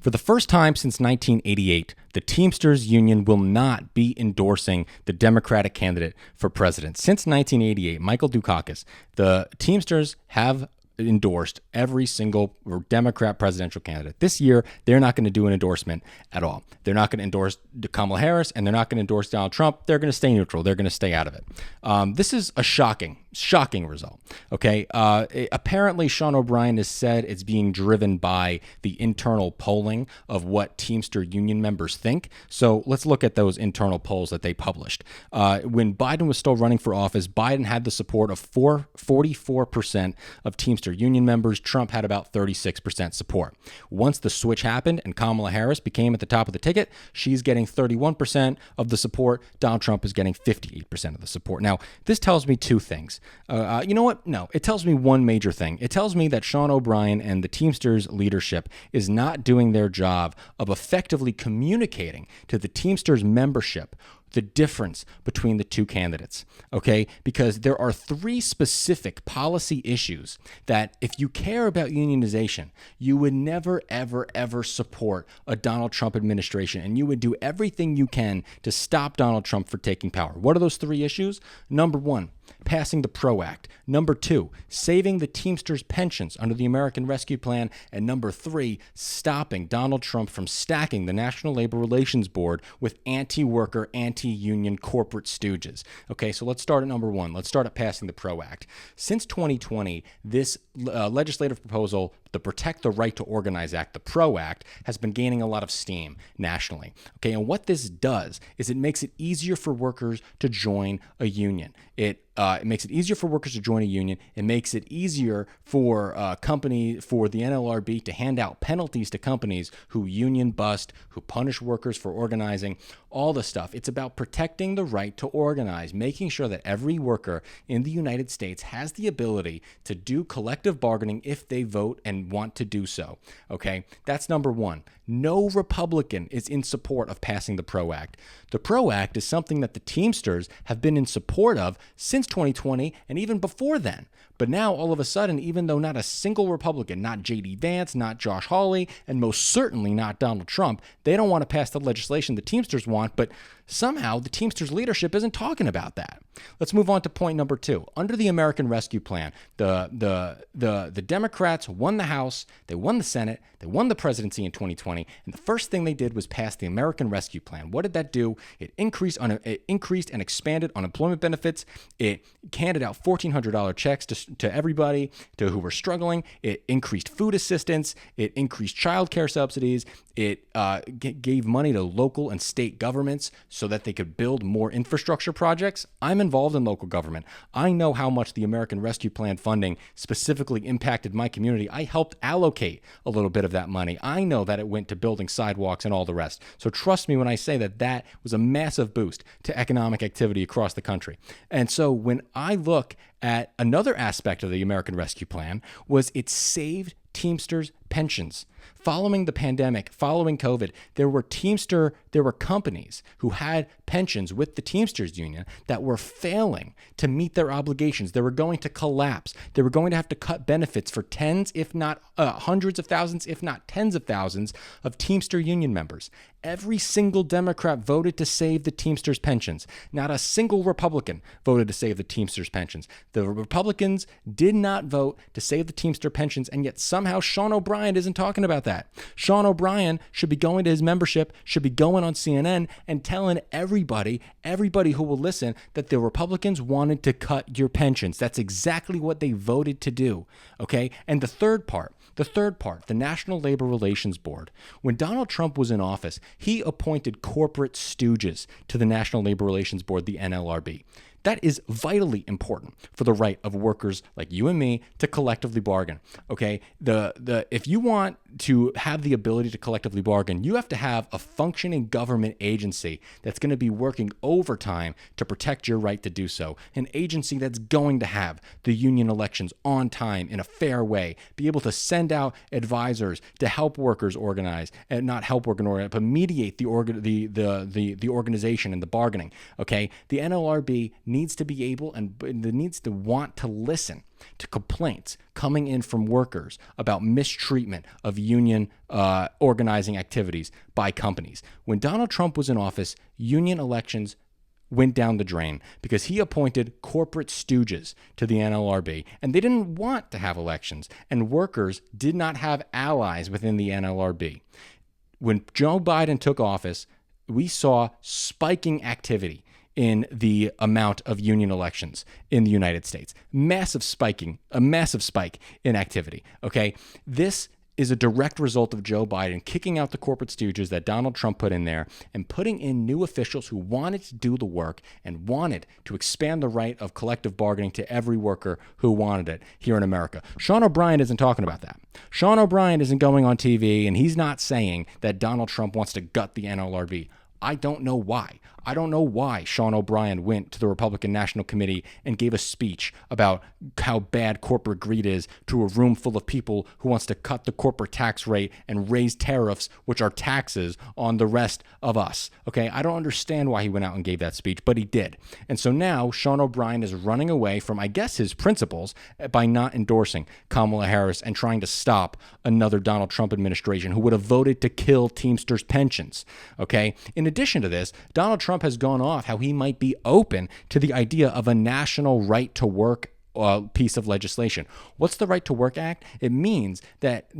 For the first time since 1988, the Teamsters union will not be endorsing the Democratic candidate for president. Since 1988, Michael Dukakis, the Teamsters have endorsed every single Democrat presidential candidate. This year, they're not going to do an endorsement at all. They're not going to endorse Kamala Harris, and they're not going to endorse Donald Trump. They're going to stay neutral. They're going to stay out of it. This is a shocking result. Okay. Apparently, Sean O'Brien has said it's being driven by the internal polling of what Teamster union members think. So let's look at those internal polls that they published. When Biden was still running for office, Biden had the support of 44% of Teamster union members. Trump had about 36% support. Once the switch happened and Kamala Harris became at the top of the ticket, she's getting 31% of the support. Donald Trump is getting 58% of the support. Now, this tells me two things. You know what? No, it tells me one major thing. It tells me that Sean O'Brien and the Teamsters leadership is not doing their job of effectively communicating to the Teamsters membership the difference between the two candidates, okay? Because there are three specific policy issues that if you care about unionization, you would never, ever, ever support a Donald Trump administration, and you would do everything you can to stop Donald Trump for taking power. What are those three issues? Number one, passing the PRO Act. Number two, saving the Teamsters pensions under the American Rescue Plan. And number three, stopping Donald Trump from stacking the National Labor Relations Board with anti-worker, anti-union corporate stooges. Okay, so let's start at number one. Let's start at passing the PRO Act. Since 2020, this legislative proposal, the Protect the Right to Organize Act, the PRO Act, has been gaining a lot of steam nationally. Okay, and what this does is it makes it easier for workers to join a union. It makes it easier for workers to join a union. It makes it easier for for the NLRB to hand out penalties to companies who union bust, who punish workers for organizing, all the stuff. It's about protecting the right to organize, making sure that every worker in the United States has the ability to do collective bargaining if they vote and want to do so. Okay, that's number one. No Republican is in support of passing the PRO Act. The PRO Act is something that the Teamsters have been in support of since 2020 and even before then. But now, all of a sudden, even though not a single Republican, not J.D. Vance, not Josh Hawley, and most certainly not Donald Trump, they don't want to pass the legislation the Teamsters want, but somehow the Teamsters leadership isn't talking about that. Let's move on to point number two. Under the American Rescue Plan, the Democrats won the House, they won the Senate, they won the presidency in 2020, and the first thing they did was pass the American Rescue Plan. What did that do? It increased and expanded unemployment benefits. It handed out $1,400 checks to everybody who were struggling. It increased food assistance. It increased child care subsidies. It gave money to local and state governments so that they could build more infrastructure projects. I'm involved in local government. I know how much the American Rescue Plan funding specifically impacted my community. I helped allocate a little bit of that money. I know that it went to building sidewalks and all the rest. So trust me when I say that that was a massive boost to economic activity across the country. And so when I look at another aspect of the American Rescue Plan was it saved Teamsters pensions. Following the pandemic, following COVID, there were companies who had pensions with the Teamsters union that were failing to meet their obligations. They were going to collapse. They were going to have to cut benefits for tens, if not hundreds of thousands, if not tens of thousands of Teamster union members. Every single Democrat voted to save the Teamsters pensions. Not a single Republican voted to save the Teamsters pensions. The Republicans did not vote to save the Teamster pensions, and yet somehow Sean O'Brien isn't talking about that. Sean O'Brien should be going to his membership, should be going on CNN and telling everybody who will listen that the Republicans wanted to cut your pensions. That's exactly what they voted to do, okay? And the third part, the National Labor Relations Board. When Donald Trump was in office, he appointed corporate stooges to the National Labor Relations Board, the NLRB. That is vitally important for the right of workers like you and me to collectively bargain. Okay, if you want to have the ability to collectively bargain, you have to have a functioning government agency that's going to be working overtime to protect your right to do so. An agency that's going to have the union elections on time in a fair way, be able to send out advisors to help workers organize, and not help workers organize, but mediate the organization and the bargaining. Okay, the NLRB needs to be able and needs to want to listen to complaints coming in from workers about mistreatment of union organizing activities by companies. When Donald Trump was in office, union elections went down the drain because he appointed corporate stooges to the NLRB, and they didn't want to have elections, and workers did not have allies within the NLRB. When Joe Biden took office, we saw spiking activity in the amount of union elections in the United States. A massive spike in activity, okay? This is a direct result of Joe Biden kicking out the corporate stooges that Donald Trump put in there and putting in new officials who wanted to do the work and wanted to expand the right of collective bargaining to every worker who wanted it here in America. Sean O'Brien isn't talking about that. Sean O'Brien isn't going on TV, and he's not saying that Donald Trump wants to gut the NLRB. I don't know why. I don't know why Sean O'Brien went to the Republican National Committee and gave a speech about how bad corporate greed is to a room full of people who wants to cut the corporate tax rate and raise tariffs, which are taxes on the rest of us. Okay, I don't understand why he went out and gave that speech, but he did. And so now Sean O'Brien is running away from, I guess, his principles by not endorsing Kamala Harris and trying to stop another Donald Trump administration who would have voted to kill Teamsters pensions. Okay, in addition to this, Donald Trump has gone off how he might be open to the idea of a national right to work piece of legislation. What's the Right to Work Act? It means that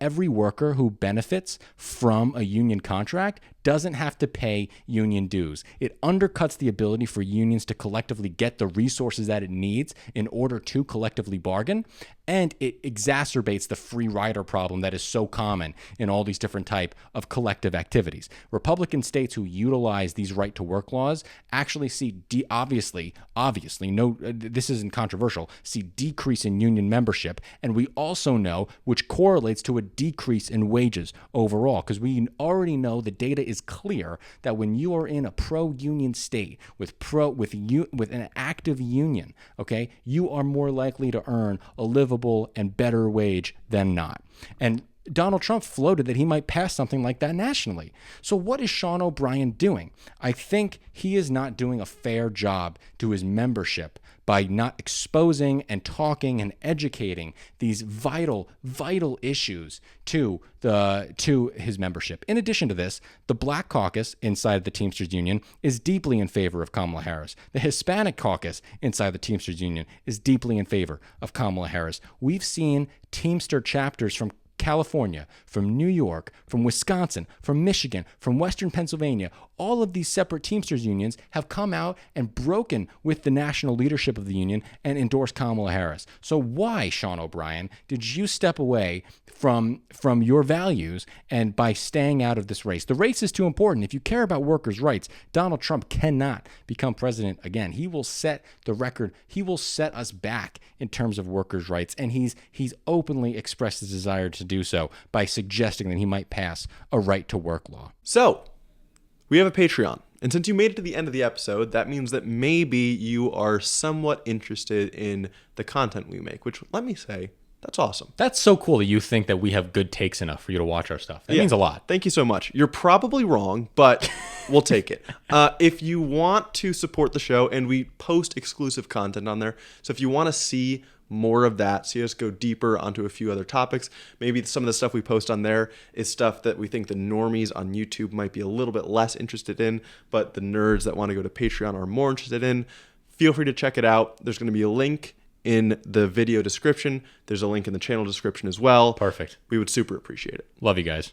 every worker who benefits from a union contract doesn't have to pay union dues. It undercuts the ability for unions to collectively get the resources that it needs in order to collectively bargain, and it exacerbates the free rider problem that is so common in all these different type of collective activities. Republican states who utilize these right to work laws actually see obviously, no, this isn't controversial, see decrease in union membership, and we also know, which correlates to a decrease in wages overall, because we already know the data is clear that when you are in a pro-union state with an active union, okay, you are more likely to earn a livable and better wage than not. And Donald Trump floated that he might pass something like that nationally. So what is Sean O'Brien doing? I think he is not doing a fair job to his membership by not exposing and talking and educating these vital issues to his membership. In addition to this, the Black Caucus inside the Teamsters Union is deeply in favor of Kamala Harris. The Hispanic Caucus inside the Teamsters Union is deeply in favor of Kamala Harris. We've seen Teamster chapters from California, from New York, from Wisconsin, from Michigan, from Western Pennsylvania, all of these separate Teamsters unions have come out and broken with the national leadership of the union and endorsed Kamala Harris. So why, Sean O'Brien, did you step away from your values and by staying out of this race? The race is too important. If you care about workers' rights, Donald Trump cannot become president again. He will set the record. He will set us back in terms of workers' rights, and he's openly expressed his desire to do so by suggesting that he might pass a right to work law. So, we have a Patreon. And since you made it to the end of the episode, that means that maybe you are somewhat interested in the content we make, which, let me say, that's awesome. That's so cool that you think that we have good takes enough for you to watch our stuff. That means a lot. Thank you so much. You're probably wrong, but we'll take it. If you want to support the show, and we post exclusive content on there, so if you want to see more of that, see us go deeper onto a few other topics, maybe some of the stuff we post on there is stuff that we think the normies on YouTube might be a little bit less interested in, but the nerds that want to go to Patreon are more interested in. Feel free to check it out. There's going to be a link in the video description. There's a link in the channel description as well. Perfect. We would super appreciate it. Love you guys.